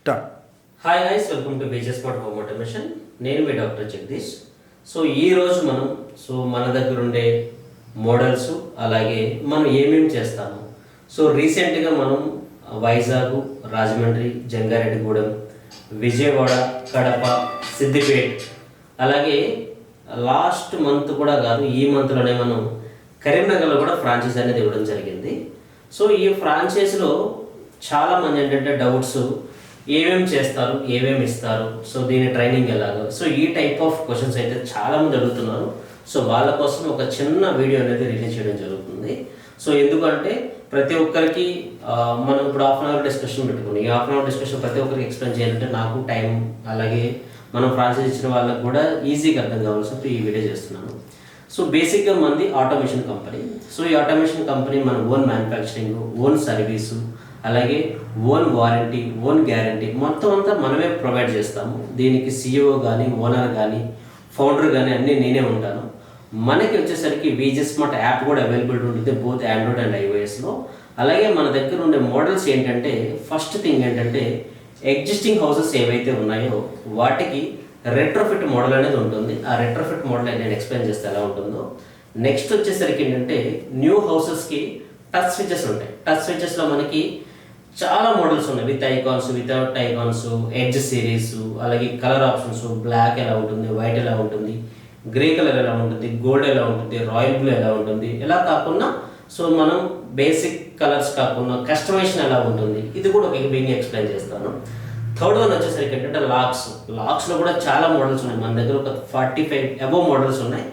Start. Hi guys, welcome to BJ smart home automation. నేను మీ doctor Jagadish. ఈ రోజు మనం మన దగ్గర ఉండే మోడల్స్, అలాగే మనం ఏమేమి చేస్తాము. రీసెంట్గా మనం వైజాగ్, రాజమండ్రి, జంగారెడ్డిగూడెం, విజయవాడ, కడప, సిద్దిపేట్, అలాగే లాస్ట్ మంత్ కూడా కాదు, ఈ మంత్లోనే మనం కరీంనగర్లో కూడా ఫ్రాంచైజ్ అనేది ఇవ్వడం జరిగింది. ఈ ఫ్రాంచైజ్లో చాలామంది ఏంటంటే డౌట్స్, ఏమేమి చేస్తారు, ఏమేమి ఇస్తారు, దీని ట్రైనింగ్ ఎలాగో, ఈ టైప్ ఆఫ్ క్వశ్చన్స్ అయితే చాలామంది అడుగుతున్నారు. వాళ్ళ కోసం ఒక చిన్న వీడియో అనేది రిలీజ్ చేయడం జరుగుతుంది. ఎందుకంటే ప్రతి ఒక్కరికి మనం ఇప్పుడు హాఫ్ అన్ అవర్ డిస్కషన్ పెట్టుకుని, ఈ హాఫ్ అన్ అవర్ డిస్కషన్ ప్రతి ఒక్కరికి ఎక్స్ప్లెయిన్ చేయాలంటే నాకు టైం, అలాగే మనం ఫ్రాంచైజ్ ఇచ్చిన వాళ్ళకి కూడా ఈజీగా అర్థం కావాల్సి ఈ వీడియో చేస్తున్నాను. బేసిక్గా మనది ఆటోమేషన్ కంపెనీ. ఈ ఆటోమేషన్ కంపెనీ మన ఓన్ మ్యానుఫ్యాక్చరింగ్, ఓన్ సర్వీసు, అలాగే ఓన్ వారంటీ, ఓన్ గ్యారంటీ మొత్తం అంతా మనమే ప్రొవైడ్ చేస్తాము. దీనికి CEO కానీ, ఓనర్ కానీ, ఫౌండర్ కానీ అన్నీ నేనే ఉంటాను. మనకి వచ్చేసరికి బీజే స్మార్ట్ యాప్ కూడా అవైలబిలిటీ ఉంటుంది, బోత్ ఆండ్రాయిడ్ అండ్ iOSలో. అలాగే మన దగ్గర ఉండే మోడల్స్ ఏంటంటే, ఫస్ట్ థింగ్ ఏంటంటే ఎగ్జిస్టింగ్ హౌసెస్ ఏవైతే ఉన్నాయో వాటికి రెట్రోఫిట్ మోడల్ అనేది ఉంటుంది. ఆ రెట్రోఫిట్ మోడల్ నేను ఎక్స్ప్లెయిన్ చేస్తే ఎలా ఉంటుందో. నెక్స్ట్ వచ్చేసరికి ఏంటంటే న్యూ హౌసెస్కి టచ్ స్విచెస్ ఉంటాయి. టచ్ స్విచెస్లో మనకి చాలా మోడల్స్ ఉన్నాయి, with icons, without icons, edge series, అలాగే కలర్ ఆప్షన్స్, బ్లాక్ ఎలా ఉంటుంది, వైట్ ఎలా ఉంటుంది, గ్రే కలర్ ఎలా ఉంటుంది, గోల్డ్ ఎలా ఉంటుంది, రాయల్ బ్లూ ఎలా ఉంటుంది, ఇలా కాకుండా మనం బేసిక్ కలర్స్ కాకుండా కస్టమైజేషన్ ఎలా ఉంటుంది, ఇది కూడా ఒక బిగ్ ఎక్స్ప్లెయిన్ చేస్తాను. థర్డ్ వన్ వచ్చేసరికి ఏంటంటే లాక్స్లో కూడా చాలా మోడల్స్ ఉన్నాయి. మన దగ్గర ఒక 45 అబోవ్ మోడల్స్ ఉన్నాయి.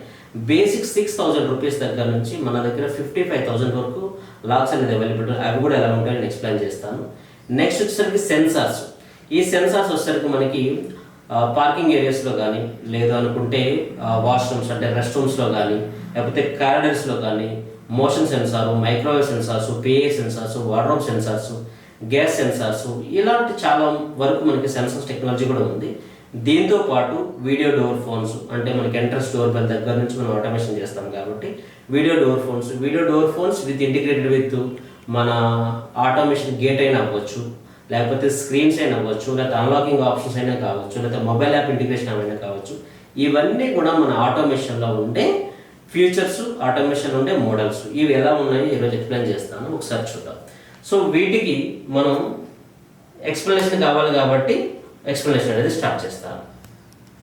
బేసిక్ 6,000 రూపీస్ దగ్గర నుంచి మన దగ్గర 55,000 వరకు లాక్స్ అనేది అవైలబుల్. అవి కూడా ఎలా ఉంటాయో నేను ఎక్స్ప్లెయిన్ చేస్తాను. నెక్స్ట్ వచ్చేసరికి సెన్సార్స్. ఈ సెన్సార్స్ వచ్చేసరికి మనకి పార్కింగ్ ఏరియాస్లో కానీ, లేదు అనుకుంటే వాష్రూమ్స్ అంటే రెస్ట్ రూమ్స్లో కానీ, లేకపోతే కారిడార్స్లో కానీ motion sensor, microwave sensors, PA sensors, wardrobe sensors, gas sensors, ఇలాంటి చాలా వరకు మనకి సెన్సార్స్ టెక్నాలజీ కూడా ఉంది. దీంతో పాటు వీడియో డోర్ ఫోన్స్, అంటే మనకి ఎంట్రన్స్ డోర్ బెల్ దగ్గర నుంచి మనం ఆటోమేషన్ చేస్తాం కాబట్టి video door phones with integrated with మన ఆటోమేషన్ గేట్ అయినా అవ్వచ్చు, లేకపోతే స్క్రీన్స్ అయినా అవ్వచ్చు, లేకపోతే అన్లాకింగ్ ఆప్షన్స్ అయినా కావచ్చు, లేకపోతే మొబైల్ యాప్ ఇంటిగ్రేషన్ అయినా కావచ్చు. ఇవన్నీ కూడా మన ఆటోమేషన్లో ఉండే ఫీచర్స్, ఆటోమేషన్ ఉండే మోడల్స్. ఇవి ఎలా ఉన్నాయో ఈరోజు ఎక్స్ప్లెయిన్ చేస్తాను, ఒకసారి చూద్దాం. వీటికి మనం ఎక్స్ప్లెనేషన్ కావాలి కాబట్టి ఎక్స్ప్లెనేషన్ అనేది స్టార్ట్ చేస్తాను.